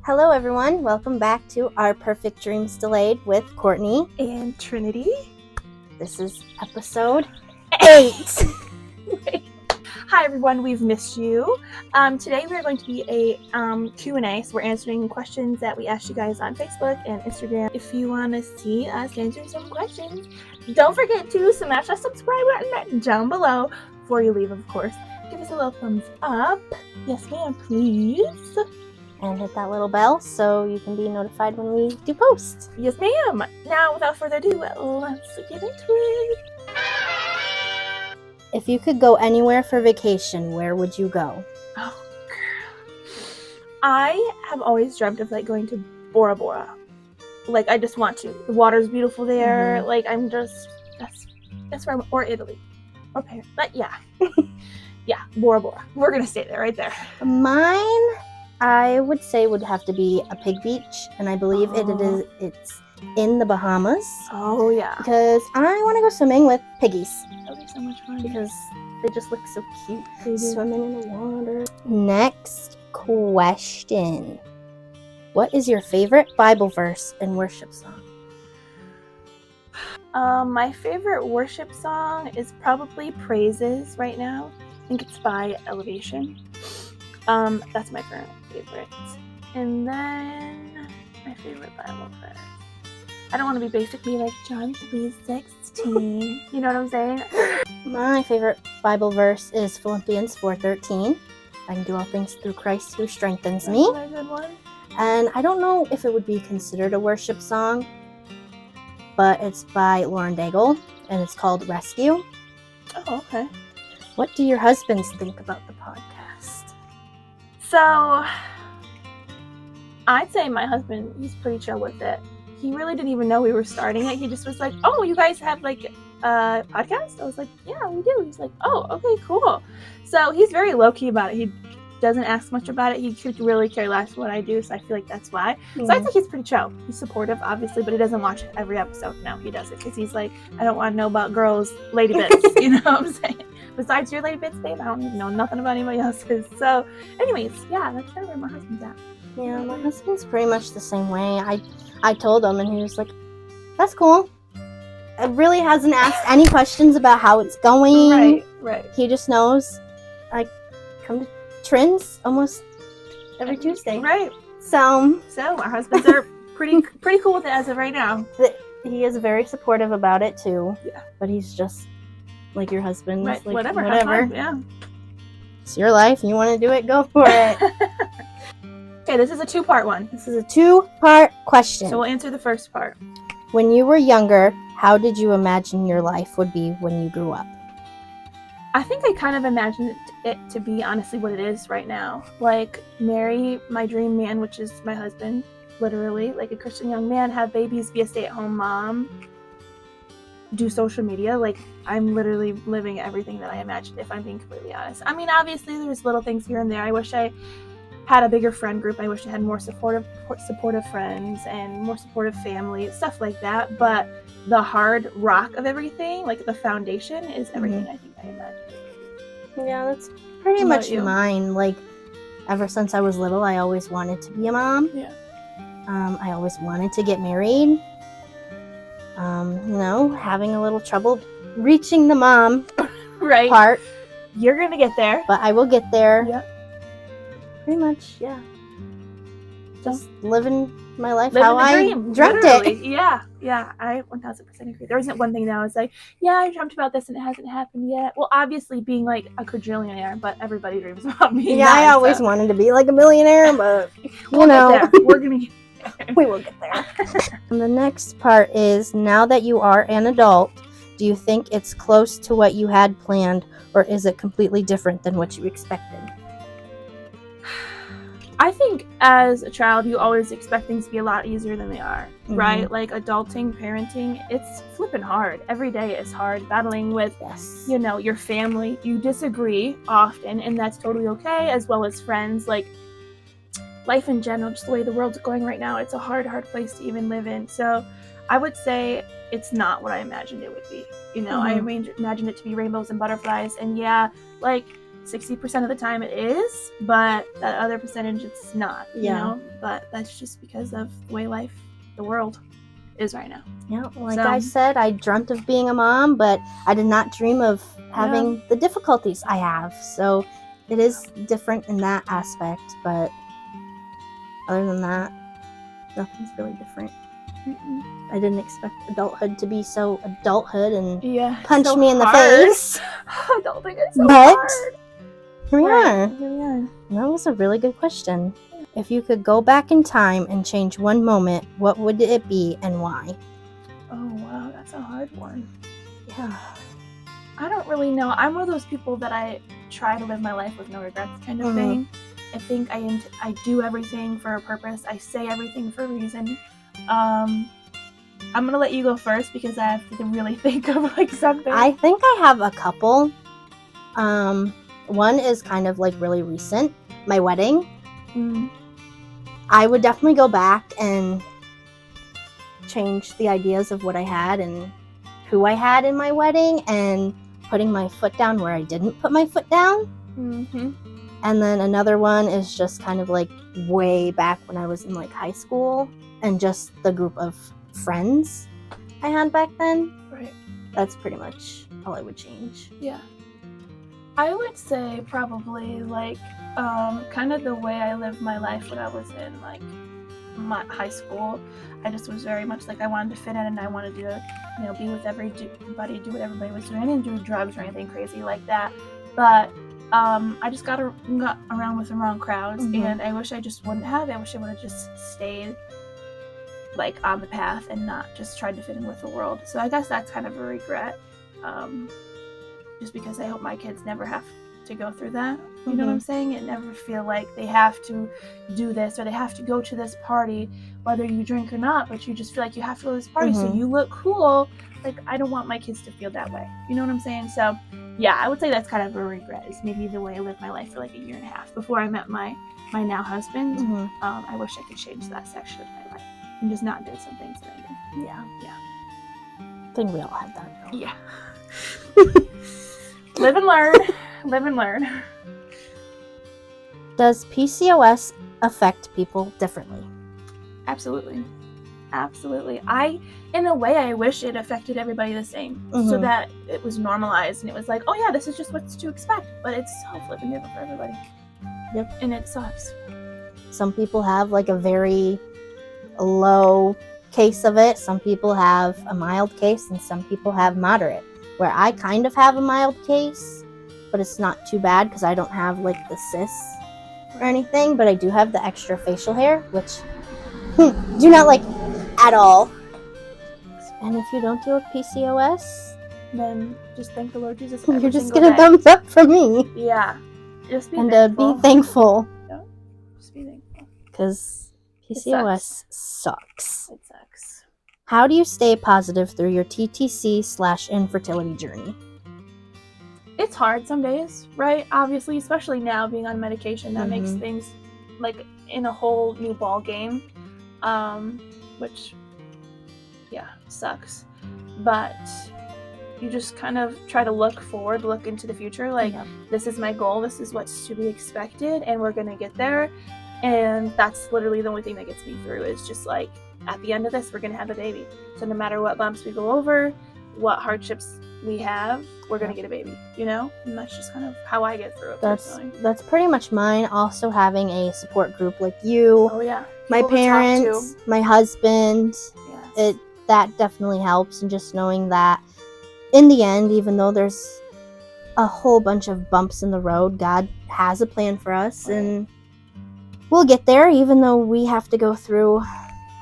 Hello everyone, welcome back to Our Perfect Dreams Delayed with Courtney and Trinity. This is episode 8. Hi everyone, we've missed you. Today we're going to be a Q&A, so we're answering questions that we asked you guys on Facebook and Instagram. If you want to see us answer some questions, don't forget to smash that subscribe button down below before you leave, of course. Give us a little thumbs up. Yes ma'am, please. And hit that little bell so you can be notified when we do post. Yes ma'am. Now without further ado, let's get into it. If you could go anywhere for vacation, where would you go? Oh girl. I have always dreamt of going to Bora Bora. I just want to. The water's beautiful there. I'm just that's where or Italy. Or Paris. But yeah. Yeah, Bora Bora. We're gonna stay there, right there. Mine, I would say, would have to be a pig beach, and I believe it's in the Bahamas. Oh yeah. Because I want to go swimming with piggies. That'll be so much fun. Because they just look so cute They do. swimming in the water. Next question. What is your favorite Bible verse and worship song? My favorite worship song is probably Praises right now. I think it's by Elevation. That's my current favorite. And then my favorite Bible verse. I don't want to be basically like John 3:16. You know what I'm saying? My favorite Bible verse is Philippians 4:13. I can do all things through Christ who strengthens me. That's a good one. And I don't know if it would be considered a worship song, but it's by Lauren Daigle, and it's called Rescue. Oh, okay. What do your husbands think about the podcast? So, I'd say my husband, he's pretty chill with it. He really didn't even know we were starting it. He just was like, oh, you guys have a podcast? I was like, yeah, we do. He's like, oh, okay, cool. So he's very low-key about it. He doesn't ask much about it. He could really care less what I do, so I feel like that's why. So I think he's pretty chill. He's supportive, obviously, but he doesn't watch every episode. No, he doesn't, because he's like, I don't want to know about girls' lady bits. You know what I'm saying? Besides your lady bits, babe, I don't even know nothing about anybody else's. So anyways, yeah, that's kind of where my husband's at. Yeah, my husband's pretty much the same way. I told him, and he was like, that's cool. It really hasn't asked any questions about how it's going. Right. He just knows I come to Trins almost every Tuesday. Right. So our husbands are pretty cool with it as of right now. He is very supportive about it too. Yeah. But he's just like your husband. Right. Like, Whatever. Yeah. It's your life. You want to do it, go for it. Okay, this is a 2-part one. This is a 2-part question. So we'll answer the first part. When you were younger, how did you imagine your life would be when you grew up? I think I kind of imagined it to be honestly what it is right now. Marry my dream man, which is my husband, literally, like a Christian young man, have babies, be a stay-at-home mom, do social media. I'm literally living everything that I imagined, if I'm being completely honest. I mean, obviously, there's little things here and there. I wish I had a bigger friend group. I wish I had more supportive friends and more supportive family, stuff like that. But the hard rock of everything, the foundation, is everything I think I imagined. Yeah, that's pretty much mine. Ever since I was little, I always wanted to be a mom. Yeah. I always wanted to get married. Having a little trouble reaching the mom part. You're gonna get there. But I will get there. Yep. Pretty much, yeah. Just living my life Living how the I dream, dreamt literally. it. Yeah, I 1000% agree. There isn't one thing that I was like, yeah, I dreamt about this and it hasn't happened yet. Well, obviously being a quadrillionaire, but everybody dreams about being I always wanted to be a millionaire, but we'll get there. We're gonna get there. We will get there. And the next part is, now that you are an adult, do you think it's close to what you had planned, or is it completely different than what you expected? I think as a child, you always expect things to be a lot easier than they are, right? Adulting, parenting, it's flipping hard. Every day is hard. Battling with, your family. You disagree often, and that's totally okay, as well as friends. Life in general, just the way the world's going right now, it's a hard place to even live in. So I would say it's not what I imagined it would be. I imagined it to be rainbows and butterflies. And 60% of the time it is, but that other percentage it's not, you Yeah. know? But that's just because of the way life, the world is right now. Yeah, like So- I said, I dreamt of being a mom, but I did not dream of having the difficulties I have. So it is different in that aspect, but other than that, nothing's really different. I didn't expect adulthood to be so adulthood and punch so me in the hard. face. I don't think it's so But hard. here we are. Here we are. That was a really good question. If you could go back in time and change one moment, what would it be and why? Oh wow, that's a hard one. Yeah. I don't really know. I'm one of those people that I try to live my life with no regrets kind of thing. I think I do everything for a purpose. I say everything for a reason. I'm gonna let you go first because I have to really think of like something. I think I have a couple. One is kind of like really recent, my wedding. I would definitely go back and change the ideas of what I had and who I had in my wedding and putting my foot down where I didn't put my foot down. And then another one is just kind of like way back when I was in like high school and just the group of friends I had back then. Right. That's pretty much all I would change. Yeah. I would say probably like kind of the way I lived my life when I was in like my high school. I just was very much like I wanted to fit in and I wanted to, you know, be with everybody, do what everybody was doing. I didn't do drugs or anything crazy like that, but I just got around with the wrong crowds, and I wish I just wouldn't have. I wish I would have just stayed like on the path and not just tried to fit in with the world. So I guess that's kind of a regret, just because I hope my kids never have to go through that. You know what I'm saying? And never feel like they have to do this or they have to go to this party, whether you drink or not, but you just feel like you have to go to this party so you look cool. Like, I don't want my kids to feel that way. You know what I'm saying? So, yeah, I would say that's kind of a regret, is maybe the way I lived my life for like a year and a half before I met my now husband. I wish I could change that section of my life and just not do some things that I did. Yeah. Yeah. I think we all had that though. Yeah. Live and learn. Live and learn. Does PCOS affect people differently? Absolutely. Absolutely. In a way, I wish it affected everybody the same, so that it was normalized and it was like, oh yeah, this is just what's to expect. But it's so flipping different for everybody. Yep. And it sucks. Some people have like a very low case of it. Some people have a mild case and some people have moderate, where I kind of have a mild case, but it's not too bad because I don't have like the cysts or anything, but I do have the extra facial hair, which do not like at all. And if you don't deal with PCOS, then just thank the Lord Jesus. You're just get a thumbs up from me. Yeah. Just be and thankful. be thankful. Yeah. Just be thankful. Because PCOS sucks. It sucks. How do you stay positive through your TTC/infertility journey? It's hard some days, right? Obviously, especially now being on medication, that makes things like in a whole new ball game, which, yeah, sucks. But you just kind of try to look forward, look into the future. Like, this is my goal, this is what's to be expected, and we're gonna get there. And that's literally the only thing that gets me through, is just like, at the end of this, we're gonna have a baby. So no matter what bumps we go over, what hardships we have, we're gonna get a baby, you know? And that's just kind of how I get through it personally. That's pretty much mine. Also having a support group like you, Oh yeah, my parents, my husband, yes. That definitely helps. And just knowing that in the end, even though there's a whole bunch of bumps in the road, God has a plan for us, and we'll get there, even though we have to go through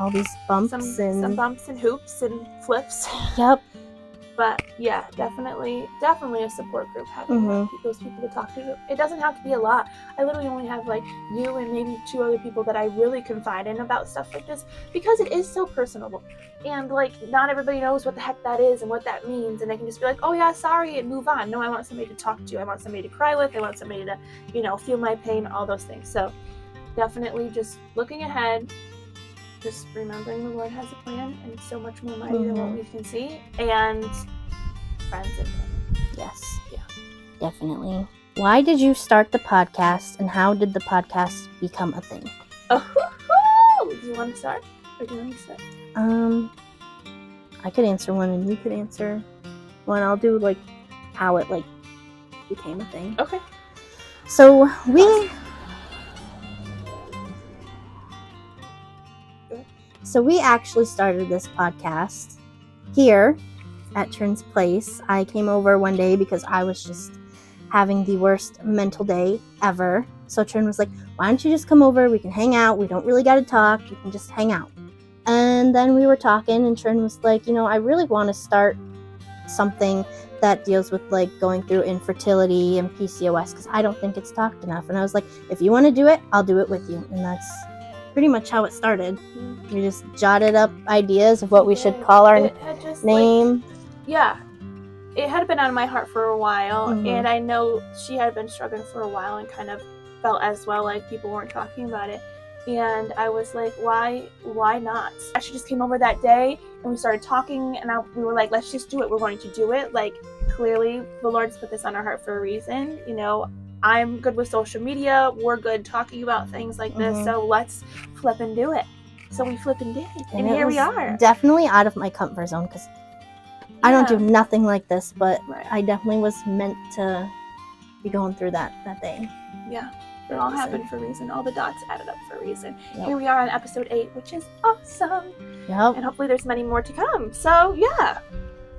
all these bumps some bumps and hoops and flips. Yep. But yeah, definitely a support group, having those people to talk to. It doesn't have to be a lot. I literally only have like you and maybe 2 other people that I really confide in about stuff like this, because it is so personable, and like not everybody knows what the heck that is and what that means, and they can just be like, oh yeah, sorry, and move on. No, I want somebody to talk to. I want somebody to cry with. I want somebody to, you know, feel my pain, all those things. So definitely just looking ahead, just remembering the Lord has a plan, and it's so much more mighty than what we can see, and friends and family. Yes. Yeah. Definitely. Why did you start the podcast, and how did the podcast become a thing? Oh, do you want to start? Or do you want me to start? I could answer one, and you could answer one. I'll do, like, how it, like, became a thing. Okay. So, we actually started this podcast here at Trin's place. I came over one day because I was just having the worst mental day ever. So Trin was like, why don't you just come over? We can hang out. We don't really got to talk. We can just hang out. And then we were talking, and Trin was like, I really want to start something that deals with, like, going through infertility and PCOS, because I don't think it's talked enough. And I was like, if you want to do it, I'll do it with you. And that's pretty much how it started. We just jotted up ideas of what we should call our name. It had been on my heart for a while, and I know she had been struggling for a while and kind of felt as well like people weren't talking about it. And I was like, why not? She just came over that day, and we started talking, and we were like, let's just do it. We're going to do it. Like, clearly, the Lord's put this on our heart for a reason. I'm good with social media. We're good talking about things like this, so let's flip and do it. So we flipped and did, and here we are. Definitely out of my comfort zone, because I don't do nothing like this, but I definitely was meant to be going through that day. Yeah. It all happened for a reason. All the dots added up for a reason. Yep. Here we are on episode 8, which is awesome. Yep. And hopefully there's many more to come. So, yeah.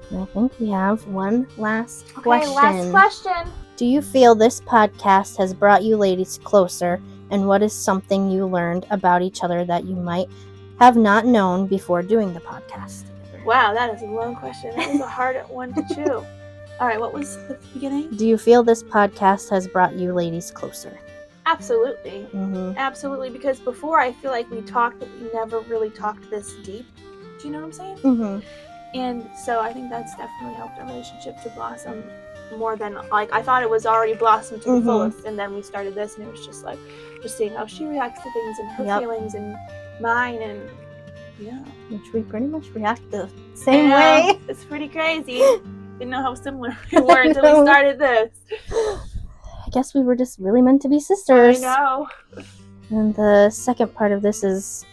And I think we have one last question. Last question. Do you feel this podcast has brought you ladies closer? And what is something you learned about each other that you might have not known before doing the podcast together? Wow, that is a long question. That was a hard one to chew. All right, what was the beginning? Do you feel this podcast has brought you ladies closer? Absolutely. Absolutely, because before I feel like we talked, but we never really talked this deep. Do you know what I'm saying? And so I think that's definitely helped our relationship to blossom more than, like, I thought it was already blossomed to the fullest, and then we started this, and it was just like, just seeing how she reacts to things and her feelings and mine, and which we pretty much react the same way. It's pretty crazy. Didn't know how similar we were until we started this. I guess we were just really meant to be sisters. I know. And the second part of this is,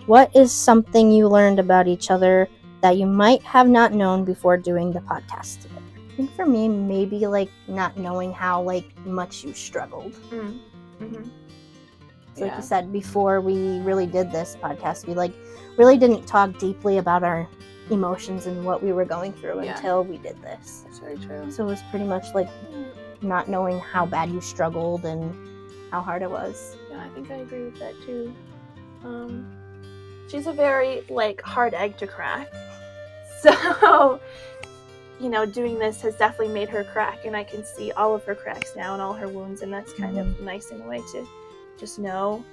what is something you learned about each other that you might have not known before doing the podcast together? I think for me, maybe, like, not knowing how, like, much you struggled. So like you said, before we really did this podcast, we, like, really didn't talk deeply about our emotions and what we were going through until we did this. That's very true. So it was pretty much like not knowing how bad you struggled and how hard it was. Yeah, I think I agree with that too. She's a very, like, hard egg to crack. So, doing this has definitely made her crack, and I can see all of her cracks now and all her wounds, and that's kind of nice in a way to just know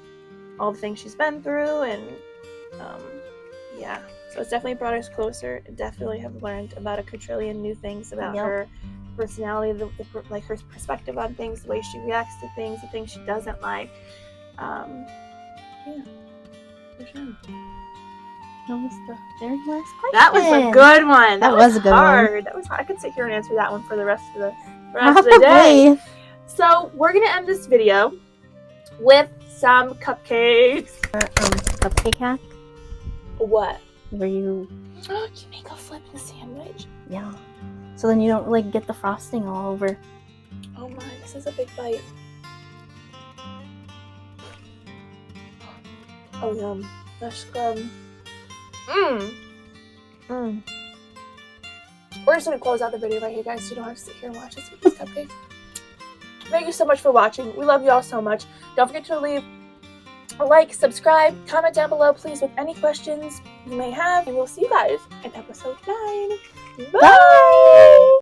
all the things she's been through, and so it's definitely brought us closer. I definitely have learned about a quadrillion new things about her personality, like her perspective on things, the way she reacts to things, the things she doesn't like. For sure. That was the very last question. That was a good one. That was a good hard. one. That was hard. I could sit here and answer that one for the rest of the day. So we're gonna end this video with some cupcakes. Cupcake hack? What? Where you make a flippin' sandwich? Yeah. So then you don't, like, get the frosting all over. Oh my, this is a big bite. Oh, yum. That's good. We're just gonna close out the video right here, guys, so you don't have to sit here and watch us eat these cupcakes. Thank you so much for watching. We love you all so much. Don't forget to leave a like, subscribe, comment down below, please, with any questions you may have, and we'll see you guys in episode 9. Bye!